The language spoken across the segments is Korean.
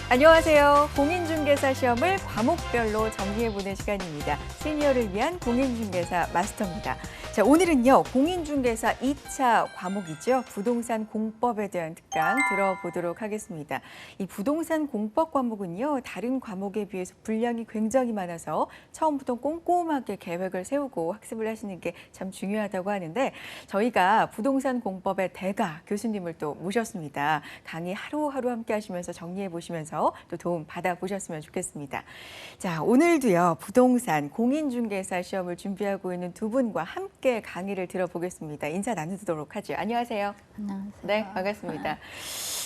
안녕하세요. 공인중개사 시험을 과목별로 정리해보는 시간입니다. 시니어를 위한 공인중개사 마스터입니다. 자, 오늘은요, 공인중개사 2차 과목이죠. 부동산 공법에 대한 특강 들어보도록 하겠습니다. 이 부동산 공법 과목은요, 다른 과목에 비해서 분량이 굉장히 많아서 처음부터 꼼꼼하게 계획을 세우고 학습을 하시는 게 참 중요하다고 하는데, 저희가 부동산 공법의 대가 교수님을 또 모셨습니다. 강의 하루하루 함께 하시면서 정리해 보시면서 또 도움 받아보셨으면 좋겠습니다. 자, 오늘도요, 부동산 공인중개사 시험을 준비하고 있는 두 분과 함께 강의를 들어보겠습니다. 인사 나누도록 하죠. 안녕하세요. 안녕하세요. 네, 반갑습니다.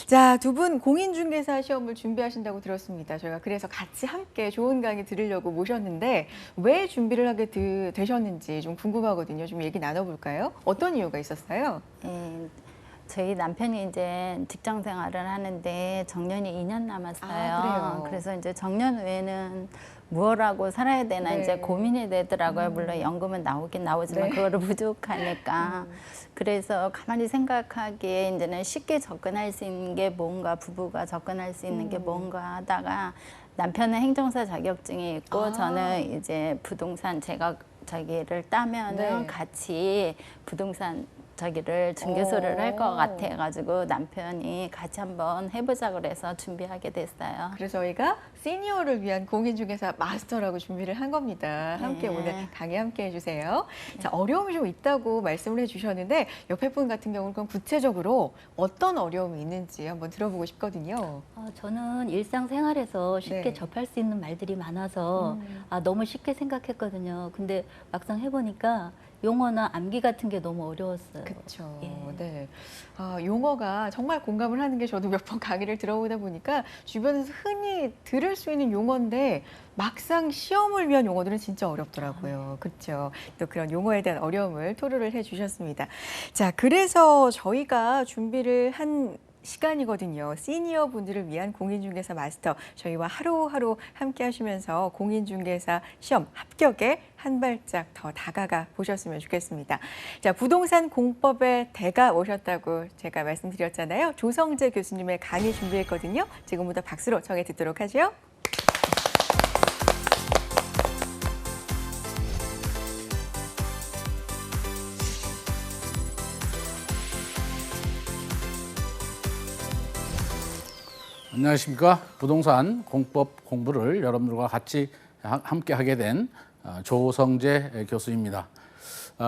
자, 두 분 공인중개사 시험을 준비하신다고 들었습니다. 저희가 그래서 같이 함께 좋은 강의 들으려고 모셨는데 왜 준비를 하게 되셨는지 좀 궁금하거든요. 좀 얘기 나눠볼까요? 어떤 이유가 있었어요? 저희 남편이 이제 직장 생활을 하는데 정년이 2년 남았어요. 그래요? 그래서 이제 정년 후에는 무엇 하고 살아야 되나 네. 이제 고민이 되더라고요. 물론 연금은 나오긴 나오지만 네. 그거를 부족하니까. 그래서 가만히 생각하기에 이제는 쉽게 접근할 수 있는 게 뭔가, 부부가 접근할 수 있는 게 뭔가 하다가 남편은 행정사 자격증이 있고 저는 이제 부동산 제가 저기를 따면은 네. 같이 부동산 저기를 중개소를 할 것 같아가지고 남편이 같이 한번 해보자 그래서 준비하게 됐어요. 그래서 저희가 시니어를 위한 공인중개사 마스터라고 준비를 한 겁니다. 함께 네. 오늘 강의 함께 해주세요. 자, 어려움이 좀 있다고 말씀을 해주셨는데 옆에 분 같은 경우는 그럼 구체적으로 어떤 어려움이 있는지 한번 들어보고 싶거든요. 저는 일상생활에서 쉽게 네. 접할 수 있는 말들이 많아서 너무 쉽게 생각했거든요. 근데 막상 해보니까 용어나 암기 같은 게 너무 어려웠어요. 그렇죠. 예. 네. 용어가 정말 공감을 하는 게 저도 몇 번 강의를 들어오다 보니까 주변에서 흔히 들을 수 있는 용어인데 막상 시험을 위한 용어들은 진짜 어렵더라고요. 그렇죠. 또 그런 용어에 대한 어려움을 토로를 해주셨습니다. 자, 그래서 저희가 준비를 한 시간이거든요. 시니어 분들을 위한 공인중개사 마스터 저희와 하루하루 함께 하시면서 공인중개사 시험 합격에 한 발짝 더 다가가 보셨으면 좋겠습니다. 자, 부동산 공법의 대가 오셨다고 제가 말씀드렸잖아요. 조성재 교수님의 강의 준비했거든요. 지금부터 박수로 청해 듣도록 하죠. 안녕하십니까. 부동산 공법 공부를 여러분들과 같이 함께 하게 된 조성재 교수입니다.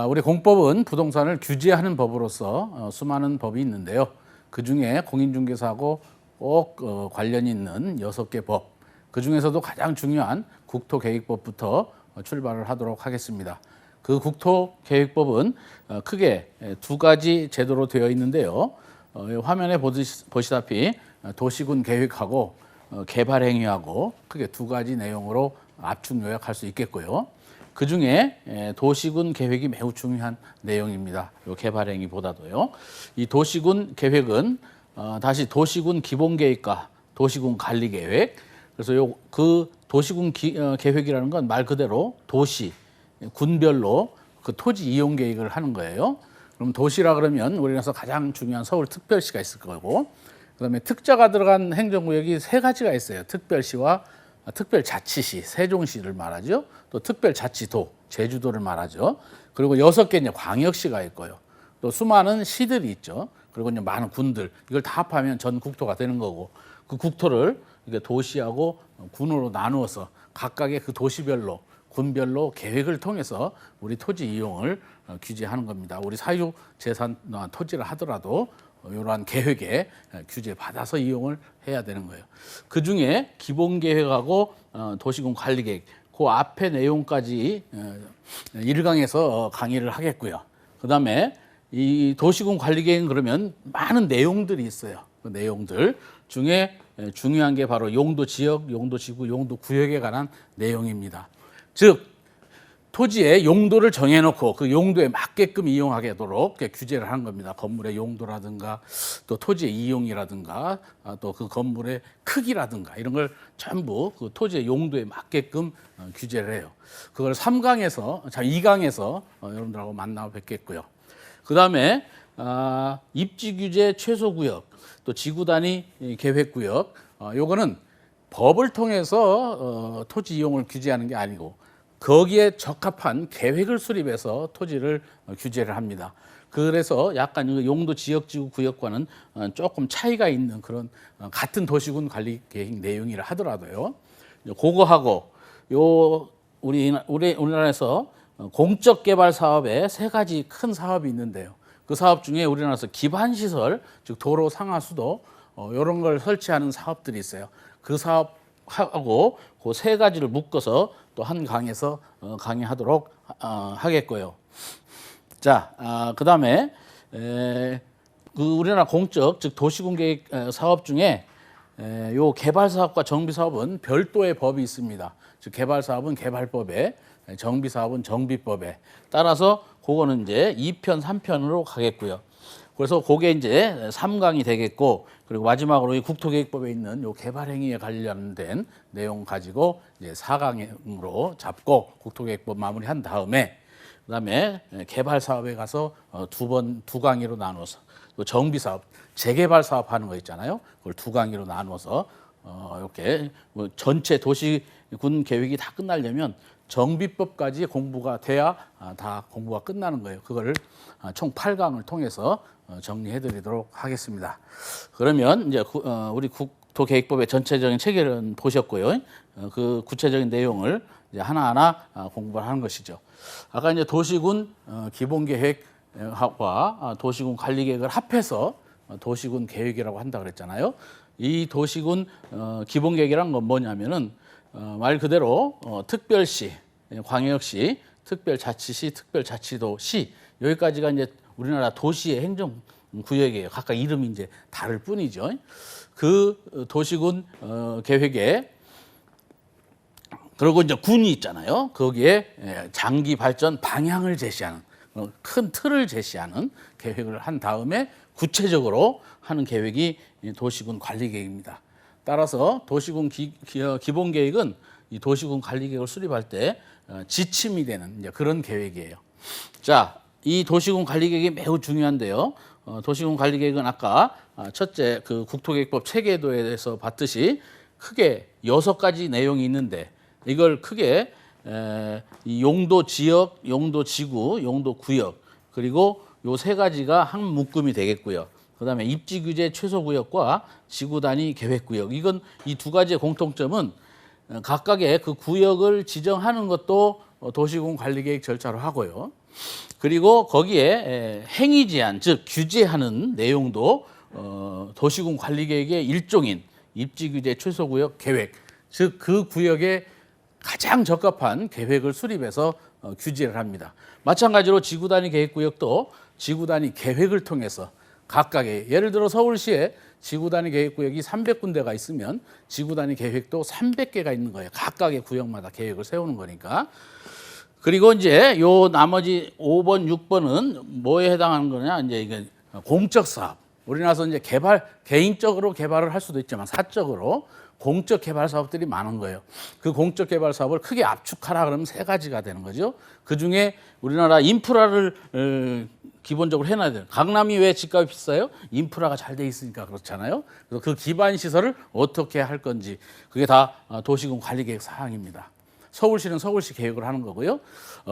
우리 공법은 부동산을 규제하는 법으로서 수많은 법이 있는데요. 그중에 공인중개사하고 꼭 관련이 있는 6개 법, 그중에서도 가장 중요한 국토계획법부터 출발을 하도록 하겠습니다. 그 국토계획법은 크게 두 가지 제도로 되어 있는데요. 화면에 보시다시피 도시군 계획하고 개발 행위하고 크게 두 가지 내용으로 압축 요약할 수 있겠고요. 그 중에 도시군 계획이 매우 중요한 내용입니다. 요 개발 행위보다도요. 이 도시군 계획은 다시 도시군 기본 계획과 도시군 관리 계획. 그래서 그 도시군 계획이라는 건 말 그대로 도시 군별로 그 토지 이용 계획을 하는 거예요. 그럼 도시라 그러면 우리나라에서 가장 중요한 서울 특별시가 있을 거고, 그다음에 특자가 들어간 행정구역이 3가지가 있어요. 특별시와 특별자치시, 세종시를 말하죠. 또 특별자치도, 제주도를 말하죠. 그리고 6개 이제 광역시가 있고요. 또 수많은 시들이 있죠. 그리고 이제 많은 군들, 이걸 다 합하면 전 국토가 되는 거고, 그 국토를 이게 도시하고 군으로 나누어서 각각의 그 도시별로 군별로 계획을 통해서 우리 토지 이용을 규제하는 겁니다. 우리 사유재산 토지를 하더라도 이러한 계획에 규제 받아서 이용을 해야 되는 거예요. 그 중에 기본계획하고 도시군 관리계획, 그 앞에 내용까지 1강에서 강의를 하겠고요. 그 다음에 이 도시군 관리계획은 그러면 많은 내용들이 있어요. 그 내용들 중에 중요한 게 바로 용도 지역, 용도 지구, 용도 구역에 관한 내용입니다. 즉 토지의 용도를 정해놓고 그 용도에 맞게끔 이용하도록 규제를 하는 겁니다. 건물의 용도라든가 또 토지의 이용이라든가 또 그 건물의 크기라든가 이런 걸 전부 그 토지의 용도에 맞게끔 규제를 해요. 그걸 2강에서 여러분들하고 만나 뵙겠고요. 그 다음에 입지 규제 최소 구역, 또 지구 단위 계획 구역, 요거는 법을 통해서 토지 이용을 규제하는 게 아니고 거기에 적합한 계획을 수립해서 토지를 규제를 합니다. 그래서 약간 용도 지역지구 구역과는 조금 차이가 있는 그런 같은 도시군 관리 계획 내용이라 하더라도요. 그거하고 우리나라에서 공적 개발 사업에 세 가지 큰 사업이 있는데요. 그 사업 중에 우리나라에서 기반 시설, 즉 도로 상하수도 이런 걸 설치하는 사업들이 있어요. 그 사업하고 그 세 가지를 묶어서 또 한 강에서 강의하도록 하겠고요. 자, 그다음에 그 우리나라 공적 즉 도시군 계획 사업 중에 요 개발 사업과 정비 사업은 별도의 법이 있습니다. 즉 개발 사업은 개발법에, 정비 사업은 정비법에 따라서 그거는 이제 2편, 3편으로 가겠고요. 그래서 그게 이제 3강이 되겠고, 그리고 마지막으로 이 국토계획법에 있는 요 개발행위에 관련된 내용 가지고 이제 4강으로 잡고 국토계획법 마무리한 다음에 그다음에 개발 사업에 가서 두 강의로 나눠서 또 정비 사업, 재개발 사업 하는 거 있잖아요. 그걸 두 강의로 나눠서 이렇게 뭐 전체 도시군 계획이 다 끝나려면 정비법까지 공부가 돼야 다 공부가 끝나는 거예요. 그거를 총 8강을 통해서 정리해 드리도록 하겠습니다. 그러면 이제 우리 국토계획법의 전체적인 체계는 보셨고요. 그 구체적인 내용을 이제 하나하나 공부를 하는 것이죠. 아까 이제 도시군 기본계획과 도시군 관리계획을 합해서 도시군 계획이라고 한다 그랬잖아요. 이 도시군 기본계획이란 건 뭐냐면은 말 그대로 특별시, 광역시, 특별자치시, 특별자치도시 여기까지가 이제 우리나라 도시의 행정구역이에요. 각각 이름이 이제 다를 뿐이죠. 그 도시군 계획에 그리고 이제 군이 있잖아요. 거기에 장기 발전 방향을 제시하는 큰 틀을 제시하는 계획을 한 다음에 구체적으로 하는 계획이 도시군 관리계획입니다. 따라서 도시군 기본 계획은 이 도시군 관리계획을 수립할 때 지침이 되는 이제 그런 계획이에요. 자, 이 도시군 관리계획이 매우 중요한데요. 도시군 관리계획은 아까 첫째 그 국토계획법 체계도에서 봤듯이 크게 6가지 내용이 있는데 이걸 크게 이 용도 지역, 용도 지구, 용도 구역 그리고 요 세 가지가 한 묶음이 되겠고요. 그다음에 입지 규제 최소 구역과 지구 단위 계획 구역. 이건 이 두 가지의 공통점은 각각의 그 구역을 지정하는 것도 도시군 관리계획 절차로 하고요. 그리고 거기에 행위 제한, 즉 규제하는 내용도 도시군 관리계획의 일종인 입지 규제 최소 구역 계획, 즉 그 구역에 가장 적합한 계획을 수립해서 규제를 합니다. 마찬가지로 지구 단위 계획 구역도 지구 단위 계획을 통해서 각각의 예를 들어 서울시에 지구 단위 계획 구역이 300군데가 있으면 지구 단위 계획도 300개가 있는 거예요. 각각의 구역마다 계획을 세우는 거니까. 그리고 이제 요 나머지 5번, 6번은 뭐에 해당하는 거냐? 이제 이게 공적 사업. 우리나라에서 이제 개인적으로 개발을 할 수도 있지만 사적으로 공적 개발 사업들이 많은 거예요. 그 공적 개발 사업을 크게 압축하라 그러면 3가지가 되는 거죠. 그 중에 우리나라 인프라를 기본적으로 해놔야 돼요. 강남이 왜 집값이 비싸요? 인프라가 잘 돼 있으니까 그렇잖아요. 그래서 그 기반 시설을 어떻게 할 건지 그게 다 도시군 관리계획 사항입니다. 서울시는 서울시 계획을 하는 거고요.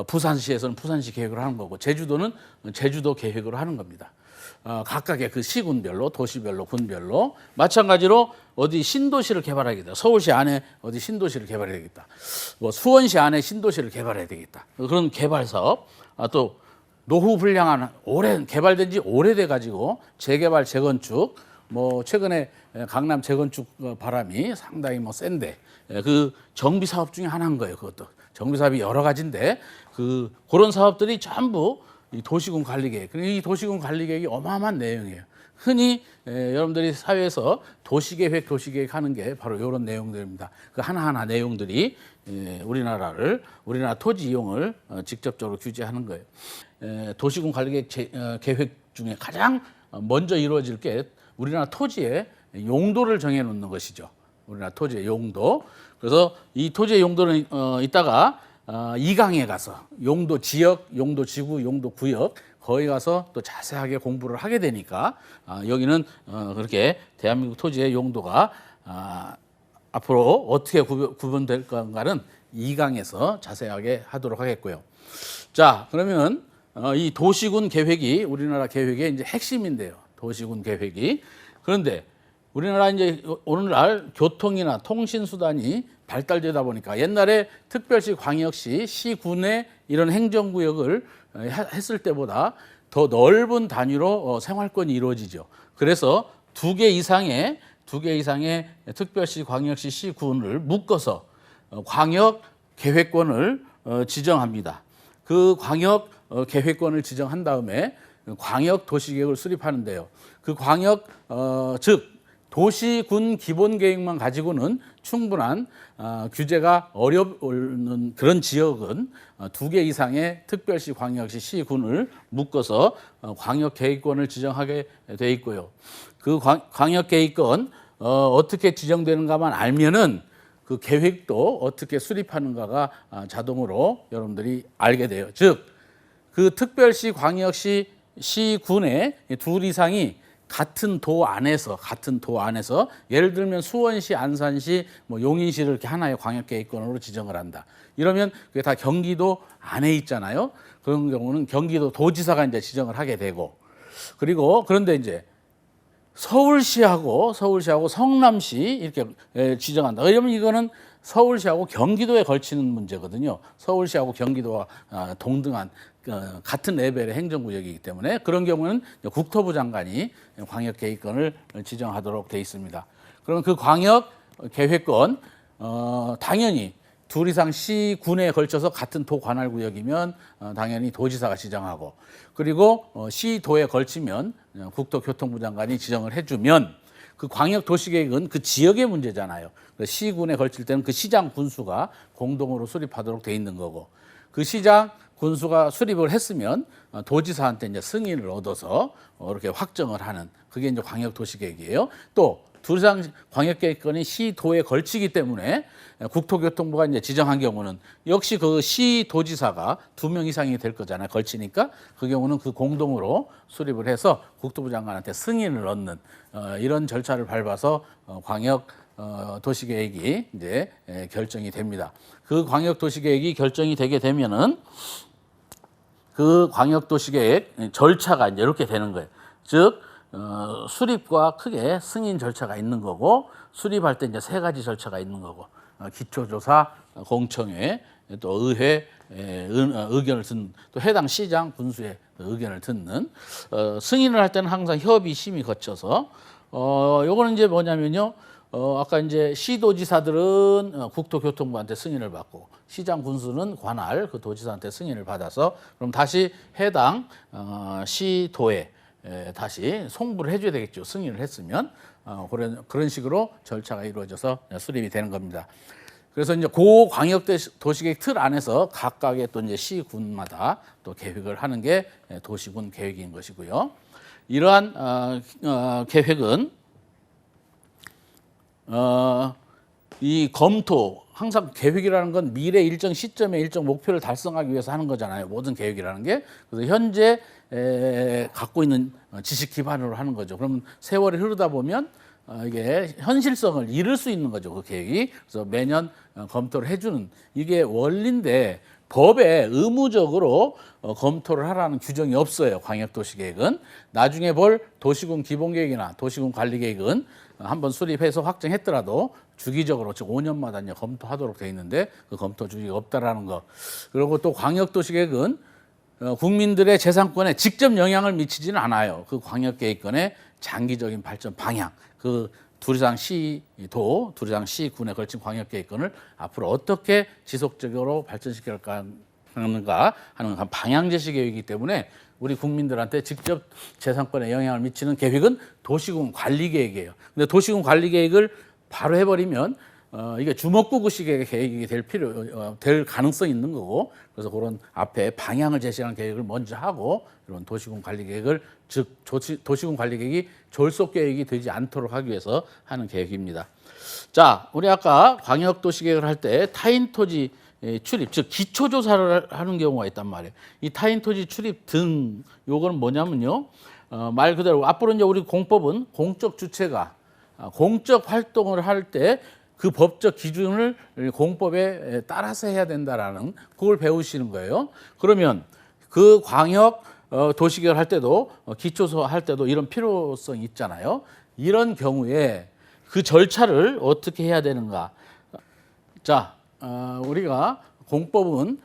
부산시에서는 부산시 계획을 하는 거고 제주도는 제주도 계획으로 하는 겁니다. 각각의 그 시군별로, 도시별로, 군별로 마찬가지로 어디 신도시를 개발하겠다. 서울시 안에 어디 신도시를 개발해야 되겠다. 뭐 수원시 안에 신도시를 개발해야 되겠다. 그런 개발 사업, 또 노후 불량한 개발된 지 오래돼 가지고 재개발, 재건축, 뭐 최근에 강남 재건축 바람이 상당히 뭐 센데 그 정비 사업 중에 하나인 거예요. 그것도 정비 사업이 여러 가지인데 그런 사업들이 전부 이 도시군 관리계획. 이 도시군 관리계획이 어마어마한 내용이에요. 흔히 여러분들이 사회에서 도시계획 하는 게 바로 이런 내용들입니다. 그 하나하나 내용들이 우리나라 토지 이용을 직접적으로 규제하는 거예요. 도시군 관리계획 계획 중에 가장 먼저 이루어질 게 우리나라 토지의 용도를 정해 놓는 것이죠. 우리나라 토지의 용도. 그래서 이 토지의 용도는 이따가 2강에 가서 용도 지역, 용도 지구, 용도 구역 거기 가서 또 자세하게 공부를 하게 되니까 여기는 그렇게 대한민국 토지의 용도가 앞으로 어떻게 구분될 건가는 2강에서 자세하게 하도록 하겠고요. 자, 그러면 이 도시군 계획이 우리나라 계획의 이제 핵심인데요. 도시군 계획이. 그런데 우리나라 이제 오늘날 교통이나 통신 수단이 발달되다 보니까 옛날에 특별시, 광역시, 시군의 이런 행정구역을 했을 때보다 더 넓은 단위로 생활권이 이루어지죠. 그래서 두 개 이상의 특별시, 광역시, 시군을 묶어서 광역 계획권을 지정합니다. 그 광역 계획권을 지정한 다음에 광역 도시계획을 수립하는데요. 그 광역 즉 도시군 기본계획만 가지고는 충분한 규제가 어려운 그런 지역은 두 개 이상의 특별시, 광역시, 시군을 묶어서 광역계획권을 지정하게 돼 있고요. 그 광역계획권 어떻게 지정되는가만 알면은 그 계획도 어떻게 수립하는가가 자동으로 여러분들이 알게 돼요. 즉, 그 특별시, 광역시, 시군의 둘 이상이 같은 도 안에서 예를 들면 수원시, 안산시, 용인시를 이렇게 하나의 광역계획권으로 지정을 한다. 이러면 그게 다 경기도 안에 있잖아요. 그런 경우는 경기도 도지사가 이제 지정을 하게 되고, 그리고 그런데 이제 서울시하고 성남시 이렇게 지정한다. 이러면 이거는 서울시하고 경기도에 걸치는 문제거든요. 서울시하고 경기도와 동등한 같은 레벨의 행정구역이기 때문에 그런 경우는 국토부 장관이 광역계획권을 지정하도록 돼 있습니다. 그러면 그 광역계획권 당연히 둘 이상 시군에 걸쳐서 같은 도 관할구역이면 당연히 도지사가 지정하고, 그리고 시도에 걸치면 국토교통부 장관이 지정을 해주면 그 광역도시계획은 그 지역의 문제잖아요. 시군에 걸칠 때는 그 시장 군수가 공동으로 수립하도록 돼 있는 거고, 그 시장 군수가 수립을 했으면 도지사한테 이제 승인을 얻어서 이렇게 확정을 하는 그게 이제 광역도시계획이에요. 또 둘 이상 광역계획권이 시도에 걸치기 때문에 국토교통부가 이제 지정한 경우는 역시 그 시도지사가 2명 이상이 될 거잖아요. 걸치니까 그 경우는 그 공동으로 수립을 해서 국토부 장관한테 승인을 얻는 이런 절차를 밟아서 광역 도시계획이 이제 결정이 됩니다. 그 광역 도시계획이 결정이 되게 되면은 그 광역 도시계획 절차가 이제 이렇게 되는 거예요. 즉 수립과 크게 승인 절차가 있는 거고, 수립할 때 이제 3가지 절차가 있는 거고, 기초조사, 공청회, 또 의회 의견을 듣는, 또 해당 시장 군수의 의견을 듣는, 승인을 할 때는 항상 협의 심의 거쳐서 요거는 이제 뭐냐면요. 아까 이제 시도지사들은 국토교통부한테 승인을 받고, 시장 군수는 관할 그 도지사한테 승인을 받아서 그럼 다시 해당 시도에 다시 송부를 해줘야 되겠죠. 승인을 했으면 그런 식으로 절차가 이루어져서 수립이 되는 겁니다. 그래서 이제 고 광역 도시계획 틀 안에서 각각의 또 이제 시군마다 또 계획을 하는 게 도시군 계획인 것이고요. 이러한 계획은 이 검토, 항상 계획이라는 건 미래 일정 시점에 일정 목표를 달성하기 위해서 하는 거잖아요. 모든 계획이라는 게. 그래서 현재 갖고 있는 지식 기반으로 하는 거죠. 그러면 세월이 흐르다 보면 이게 현실성을 잃을 수 있는 거죠. 그 계획이. 그래서 매년 검토를 해주는 이게 원리인데 법에 의무적으로 검토를 하라는 규정이 없어요. 광역도시계획은. 나중에 볼 도시군 기본계획이나 도시군 관리계획은 한번 수립해서 확정했더라도 주기적으로 즉 5년마다 이제 검토하도록 돼 있는데 그 검토 주기가 없다라는 거. 그리고 또 광역도시계획은 국민들의 재산권에 직접 영향을 미치지는 않아요. 그 광역계획권의 장기적인 발전 방향, 그 둘 이상 시도, 둘 이상 시군에 걸친 광역계획권을 앞으로 어떻게 지속적으로 발전시킬까 하는가 하는 방향 제시 계획이기 때문에 우리 국민들한테 직접 재산권에 영향을 미치는 계획은 도시군 관리 계획이에요. 근데 도시군 관리 계획을 바로 해버리면 이게 주먹구구식의 계획이 될 가능성이 있는 거고, 그래서 그런 앞에 방향을 제시하는 계획을 먼저 하고 이런 도시군 관리 계획을 즉 도시군 관리 계획이 졸속 계획이 되지 않도록 하기 위해서 하는 계획입니다. 자, 우리 아까 광역 도시 계획을 할 때 타인 토지 출입, 즉 기초 조사를 하는 경우가 있단 말이에요. 이 타인 토지 출입 등 요거는 뭐냐면요. 말 그대로 앞으로 이제 우리 공법은 공적 주체가 공적 활동을 할 때 그 법적 기준을 공법에 따라서 해야 된다라는 그걸 배우시는 거예요. 그러면 그 광역 도시계획 할 때도 기초서 할 때도 이런 필요성이 있잖아요. 이런 경우에 그 절차를 어떻게 해야 되는가? 자, 우리가 공법은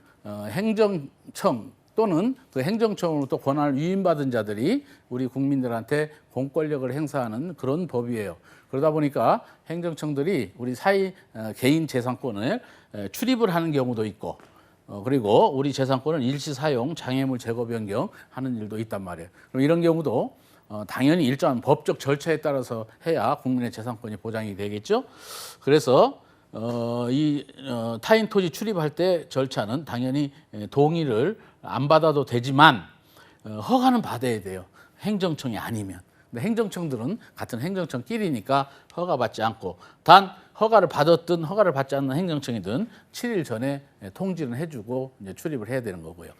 행정청 또는 그 행정청으로부터 권한을 위임받은 자들이 우리 국민들한테 공권력을 행사하는 그런 법이에요. 그러다 보니까 행정청들이 우리 개인 재산권을 출입을 하는 경우도 있고, 그리고 우리 재산권을 일시 사용, 장애물 제거 변경하는 일도 있단 말이에요. 그럼 이런 경우도 당연히 일정한 법적 절차에 따라서 해야 국민의 재산권이 보장이 되겠죠. 그래서 타인 토지 출입할 때 절차는 당연히 동의를 안 받아도 되지만 허가는 받아야 돼요. 행정청이 아니면. 근데 행정청들은 같은 행정청끼리니까 허가받지 않고, 단 허가를 받았든 허가를 받지 않는 행정청이든 7일 전에 통지는 해주고 이제 출입을 해야 되는 거고요.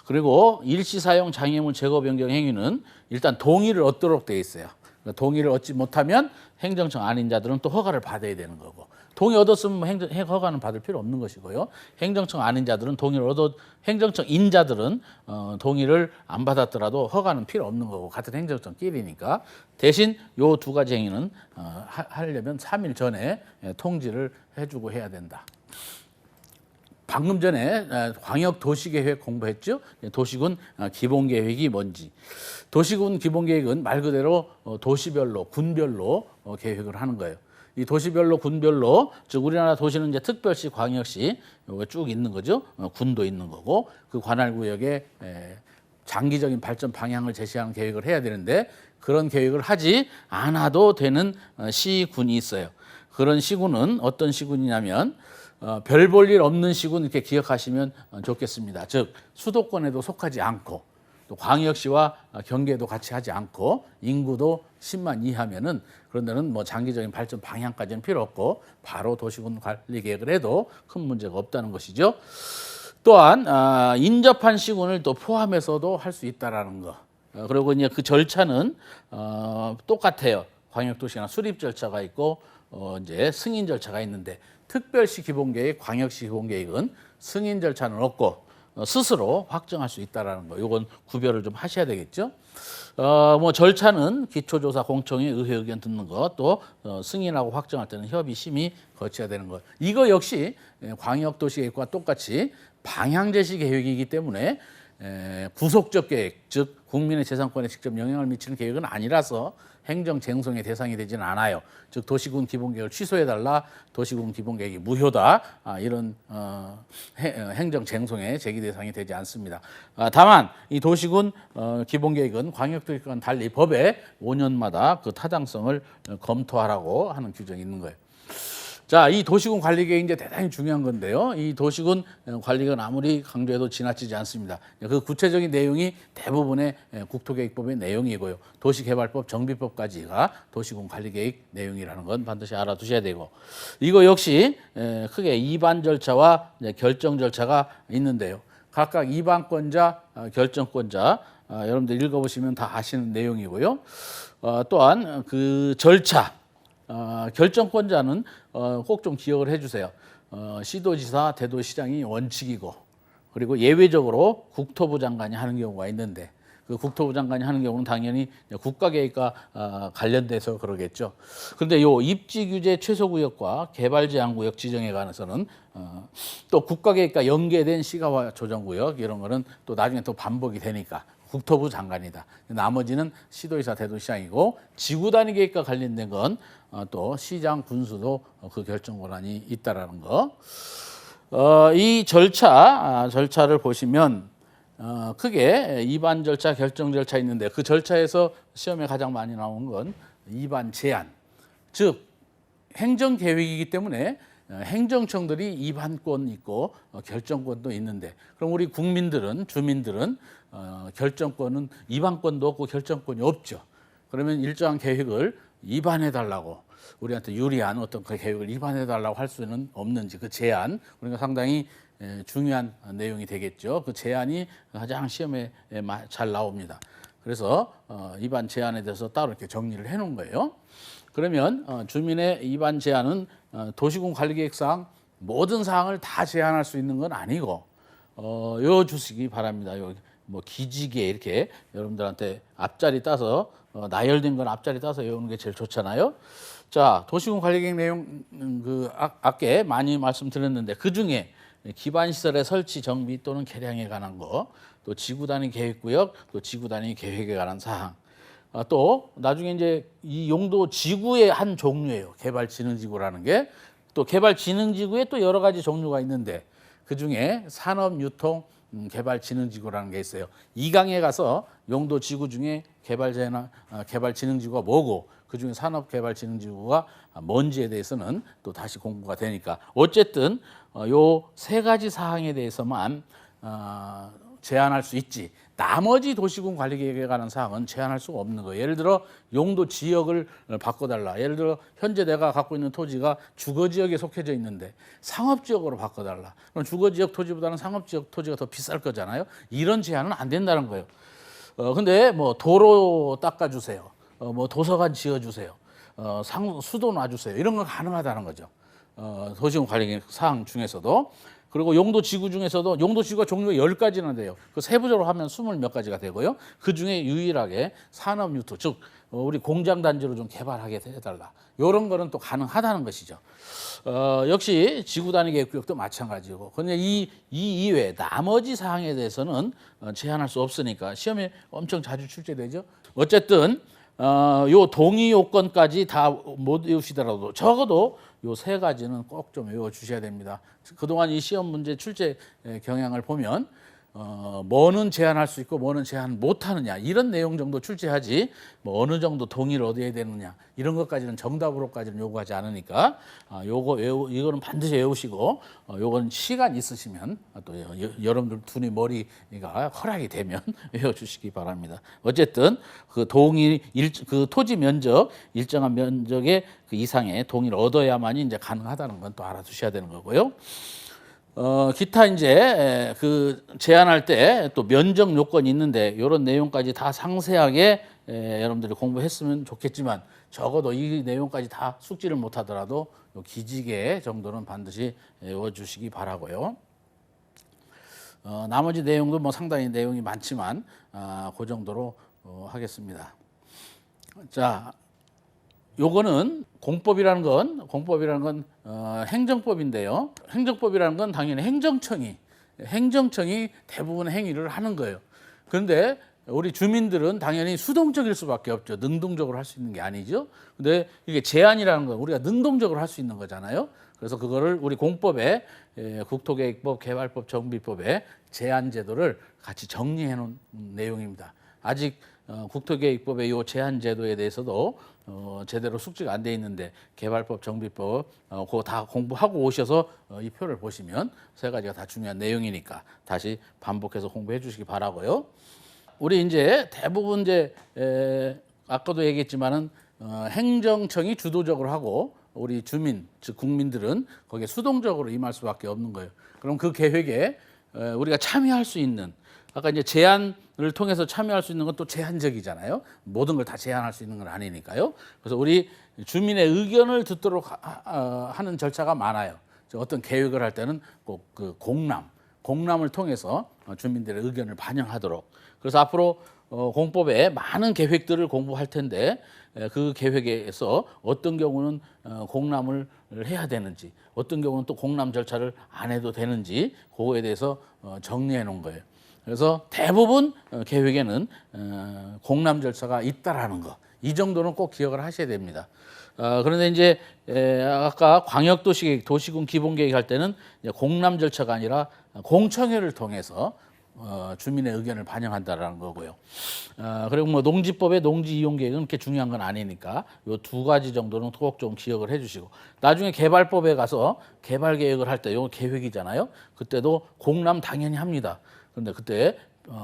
그리고 일시 사용 장애물 제거 변경 행위는 일단 동의를 얻도록 돼 있어요. 동의를 얻지 못하면 행정청 아닌 자들은 또 허가를 받아야 되는 거고, 동의 얻었으면 허가는 받을 필요 없는 것이고요. 행정청 아닌 자들은 행정청 인자들은 동의를 안 받았더라도 허가는 필요 없는 거고, 같은 행정청끼리니까. 대신 요 두 가지 행위는 하려면 3일 전에 통지를 해주고 해야 된다. 방금 전에 광역 도시계획 공부했죠. 도시군 기본계획이 뭔지. 도시군 기본계획은 말 그대로 도시별로, 군별로 계획을 하는 거예요. 이 도시별로, 군별로, 즉 우리나라 도시는 이제 특별시, 광역시 요게 쭉 있는 거죠. 군도 있는 거고, 그 관할 구역에 장기적인 발전 방향을 제시하는 계획을 해야 되는데, 그런 계획을 하지 않아도 되는 시군이 있어요. 그런 시군은 어떤 시군이냐면 별 볼 일 없는 시군 이렇게 기억하시면 좋겠습니다. 즉 수도권에도 속하지 않고, 또 광역시와 경계도 같이 하지 않고, 인구도 10만 이하면은 그런 데는 뭐 장기적인 발전 방향까지는 필요 없고 바로 도시군 관리 계획을 해도 큰 문제가 없다는 것이죠. 또한 인접한 시군을 또 포함해서도 할 수 있다라는 거. 그리고 이제 그 절차는 똑같아요. 광역도시나 수립 절차가 있고 이제 승인 절차가 있는데, 특별시 기본계획, 광역시 기본계획은 승인 절차는 없고 스스로 확정할 수 있다라는 거. 이건 구별을 좀 하셔야 되겠죠. 뭐 절차는 기초조사 공청회 의회 의견 듣는 것, 또 승인하고 확정할 때는 협의 심의 거쳐야 되는 것. 이거 역시 광역도시계획과 똑같이 방향제시 계획이기 때문에 구속적 계획, 즉 국민의 재산권에 직접 영향을 미치는 계획은 아니라서 행정 쟁송의 대상이 되지는 않아요. 즉 도시군 기본계획을 취소해달라, 도시군 기본계획이 무효다, 이런 행정 쟁송의 제기 대상이 되지 않습니다. 다만 이 도시군 기본계획은 광역도시과는 달리 법에 5년마다 그 타당성을 검토하라고 하는 규정이 있는 거예요. 자, 이 도시군 관리계획이 이제 대단히 중요한 건데요. 이 도시군 관리계획은 아무리 강조해도 지나치지 않습니다. 그 구체적인 내용이 대부분의 국토계획법의 내용이고요. 도시개발법, 정비법까지가 도시군 관리계획 내용이라는 건 반드시 알아두셔야 되고, 이거 역시 크게 이반 절차와 결정 절차가 있는데요. 각각 이반권자, 결정권자, 여러분들 읽어보시면 다 아시는 내용이고요. 또한 그 절차, 결정권자는 꼭 좀 기억을 해주세요. 시도지사, 대도시장이 원칙이고, 그리고 예외적으로 국토부 장관이 하는 경우가 있는데, 그 국토부 장관이 하는 경우는 당연히 국가계획과 관련돼서 그러겠죠. 그런데 요 입지규제 최소구역과 개발제한구역 지정에 관해서는 또 국가계획과 연계된 시가화 조정구역 이런 거는 또 나중에 또 반복이 되니까 국토부 장관이다. 나머지는 시도지사, 대도시장이고, 지구 단위 계획과 관련된 건 또 시장, 군수도 그 결정 권한이 있다라는 거. 이 절차를 보시면 크게 이반 절차, 결정 절차 있는데, 그 절차에서 시험에 가장 많이 나오는 건 이반 제한. 즉 행정 계획이기 때문에 행정청들이 이반권 있고 결정권도 있는데, 그럼 우리 국민들은, 주민들은 결정권은 이반권도 없고 결정권이 없죠. 그러면 일정한 계획을 이반해달라고, 우리한테 유리한 어떤 그 계획을 이반해달라고 할 수는 없는지, 그 제한, 우리가 상당히 중요한 내용이 되겠죠. 그 제한이 가장 시험에 잘 나옵니다. 그래서 이반 제한에 대해서 따로 이렇게 정리를 해놓은 거예요. 그러면 주민의 이반 제한은 도시군 관리계획상 모든 사항을 다 제한할 수 있는 건 아니고 외워주시기 바랍니다. 요 뭐 기지개 이렇게 여러분들한테 앞자리 따서 나열된 건 앞자리 따서 외우는 게 제일 좋잖아요. 자, 도시군 관리계획 내용 아까 많이 말씀드렸는데 그 중에 기반 시설의 설치, 정비 또는 개량에 관한 거, 또 지구 단위 계획구역, 또 지구 단위 계획에 관한 사항. 또 나중에 이제 이 용도 지구의 한 종류예요. 개발진흥지구라는 게. 또 개발진흥지구에 또 여러 가지 종류가 있는데 그 중에 산업유통 개발진흥지구라는 게 있어요. 2강에 가서 용도 지구 중에 개발진흥지구가 뭐고 그 중에 산업개발진흥지구가 뭔지에 대해서는 또 다시 공부가 되니까 어쨌든 요 세 가지 사항에 대해서만 제한할 수 있지 나머지 도시군 관리계획에 관한 사항은 제한할 수가 없는 거예요. 예를 들어 용도 지역을 바꿔달라. 예를 들어 현재 내가 갖고 있는 토지가 주거지역에 속해져 있는데 상업지역으로 바꿔달라. 그럼 주거지역 토지보다는 상업지역 토지가 더 비쌀 거잖아요. 이런 제한은 안 된다는 거예요. 근데 뭐 도로 닦아주세요. 뭐 도서관 지어주세요. 수도 놔주세요. 이런 건 가능하다는 거죠. 도시군 관리계획 사항 중에서도. 그리고 용도 지구 중에서도 용도 지구가 종류가 10가지나 돼요. 그 세부적으로 하면 20몇 가지가 되고요. 그 중에 유일하게 산업 유토, 즉 우리 공장 단지로 좀 개발하게 해달라. 이런 거는 또 가능하다는 것이죠. 역시 지구 단위 계획구역도 마찬가지고. 그런데 이 이외에 나머지 사항에 대해서는 제한할 수 없으니까 시험에 엄청 자주 출제되죠. 어쨌든 요 동의 요건까지 다 못 외우시더라도 적어도 요 세 가지는 꼭 좀 외워 주셔야 됩니다. 그동안 이 시험 문제 출제 경향을 보면 뭐는 제한할 수 있고 뭐는 제한 못 하느냐 이런 내용 정도 출제하지 뭐 어느 정도 동의를 얻어야 되느냐 이런 것까지는 정답으로까지는 요구하지 않으니까 이거는 반드시 외우시고 요건 시간 있으시면 또 여러분들 둘이 머리가 허락이 되면 외워주시기 바랍니다. 어쨌든 그 그 토지 면적 일정한 면적의 그 이상의 동의를 얻어야만이 이제 가능하다는 건 또 알아두셔야 되는 거고요. 기타 이제 그 제한할 때 또 면적 요건이 있는데 이런 내용까지 다 상세하게 여러분들이 공부했으면 좋겠지만 적어도 이 내용까지 다 숙지를 못하더라도 요 기지개 정도는 반드시 외워주시기 바라고요. 나머지 내용도 뭐 상당히 내용이 많지만 그 정도로 하겠습니다. 자. 요거는 공법이라는 건 행정법인데요. 행정법이라는 건 당연히 행정청이 대부분의 행위를 하는 거예요. 그런데 우리 주민들은 당연히 수동적일 수밖에 없죠. 능동적으로 할 수 있는 게 아니죠. 근데 이게 제한이라는 건 우리가 능동적으로 할 수 있는 거잖아요. 그래서 그거를 우리 공법에 국토계획법, 개발법, 정비법에 제한 제도를 같이 정리해 놓은 내용입니다. 아직 국토계획법의 이 제한 제도에 대해서도 제대로 숙지가 안 돼 있는데 개발법, 정비법 그거 다 공부하고 오셔서 이 표를 보시면 세 가지가 다 중요한 내용이니까 다시 반복해서 공부해 주시기 바라고요. 우리 이제 대부분 이제 아까도 얘기했지만은 행정청이 주도적으로 하고 우리 주민 즉 국민들은 거기에 수동적으로 임할 수밖에 없는 거예요. 그럼 그 계획에 우리가 참여할 수 있는 아까 이제 제안을 통해서 참여할 수 있는 건 또 제한적이잖아요. 모든 걸 다 제한할 수 있는 건 아니니까요. 그래서 우리 주민의 의견을 듣도록 하는 절차가 많아요. 어떤 계획을 할 때는 꼭 그 공람을 통해서 주민들의 의견을 반영하도록. 그래서 앞으로 공법에 많은 계획들을 공부할 텐데 그 계획에서 어떤 경우는 공람을 해야 되는지 어떤 경우는 또 공람 절차를 안 해도 되는지 그거에 대해서 정리해 놓은 거예요. 그래서 대부분 계획에는 공람 절차가 있다라는 거. 이 정도는 꼭 기억을 하셔야 됩니다. 그런데 이제 아까 광역도시계획, 도시군 기본계획 할 때는 공람 절차가 아니라 공청회를 통해서 주민의 의견을 반영한다라는 거고요. 그리고 뭐 농지법의 농지이용계획은 그렇게 중요한 건 아니니까 요 두 가지 정도는 꼭 좀 기억을 해주시고 나중에 개발법에 가서 개발계획을 할 때 이거 계획이잖아요. 그때도 공람 당연히 합니다. 그런데 그때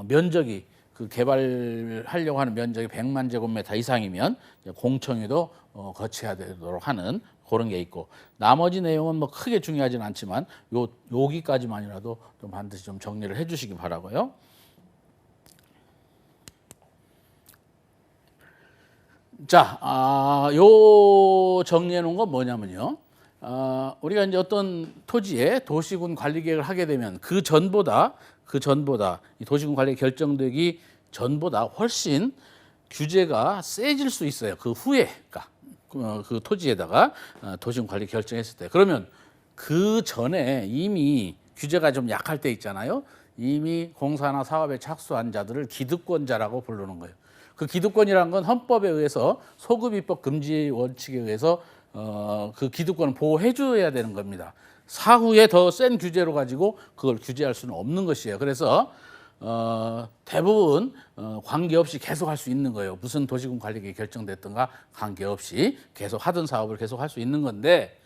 면적이 그 개발하려고 하는 면적이 100만 제곱미터 이상이면 공청회도 거쳐야 되도록 하는 그런 게 있고 나머지 내용은 뭐 크게 중요하지는 않지만 여기까지만이라도 좀 반드시 좀 정리를 해주시기 바라고요. 자, 요 정리해 놓은 건 뭐냐면요. 우리가 이제 어떤 토지에 도시군 관리 계획을 하게 되면 그 전보다 이 도시군 관리 결정되기 전보다 훨씬 규제가 세질 수 있어요. 그 후에, 그 토지에다가 도시군 관리 결정했을 때. 그러면 그 전에 이미 규제가 좀 약할 때 있잖아요. 이미 공사나 사업에 착수한 자들을 기득권자라고 부르는 거예요. 그 기득권이라는 건 헌법에 의해서 소급입법 금지 원칙에 의해서 그 기득권을 보호해 줘야 되는 겁니다. 사후에 더 센 규제로 가지고 그걸 규제할 수는 없는 것이에요. 그래서 대부분 관계없이 계속 할 수 있는 거예요. 무슨 도시군 관리계획이 결정됐든가 관계없이 계속 하던 사업을 계속 할 수 있는 건데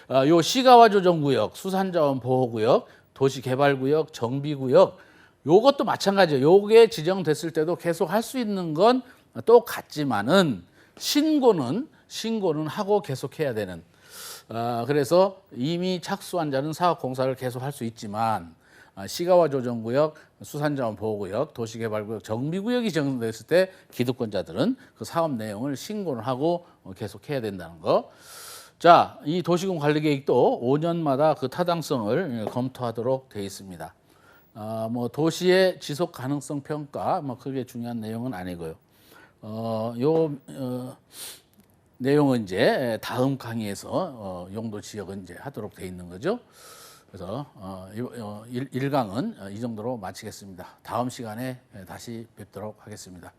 요 시가와조정구역, 수산자원보호구역, 도시개발구역, 정비구역 요것도 마찬가지예요. 요게 지정됐을 때도 계속 할 수 있는 건 똑같지만은 신고는 하고 계속해야 되는. 그래서 이미 착수한 자는 사업 공사를 계속 할 수 있지만 시가와조정구역, 수산자원보호구역, 도시개발구역, 정비구역이 지정됐을 때 기득권자들은 그 사업 내용을 신고를 하고 계속해야 된다는 거. 자, 이 도시군 관리계획도 5년마다 그 타당성을 검토하도록 되어 있습니다. 뭐 도시의 지속 가능성 평가, 뭐 그게 중요한 내용은 아니고요. 내용은 이제 다음 강의에서 용도 지역은 이제 하도록 되어 있는 거죠. 그래서 1강은 이 정도로 마치겠습니다. 다음 시간에 다시 뵙도록 하겠습니다.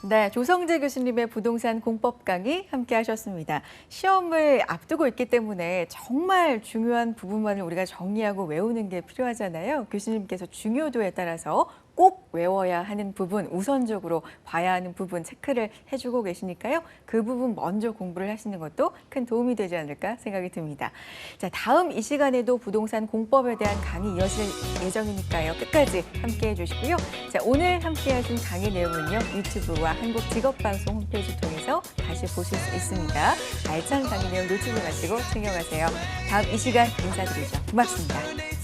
네, 조성재 교수님의 부동산 공법 강의 함께 하셨습니다. 시험을 앞두고 있기 때문에 정말 중요한 부분만을 우리가 정리하고 외우는 게 필요하잖아요. 교수님께서 중요도에 따라서 꼭 외워야 하는 부분, 우선적으로 봐야 하는 부분 체크를 해주고 계시니까요. 그 부분 먼저 공부를 하시는 것도 큰 도움이 되지 않을까 생각이 듭니다. 자, 다음 이 시간에도 부동산 공법에 대한 강의 이어질 예정이니까요. 끝까지 함께해 주시고요. 자, 오늘 함께하신 강의 내용은요. 유튜브와 한국직업방송 홈페이지 통해서 다시 보실 수 있습니다. 알찬 강의 내용 놓치지 마시고 챙겨가세요. 다음 이 시간 인사드리죠. 고맙습니다.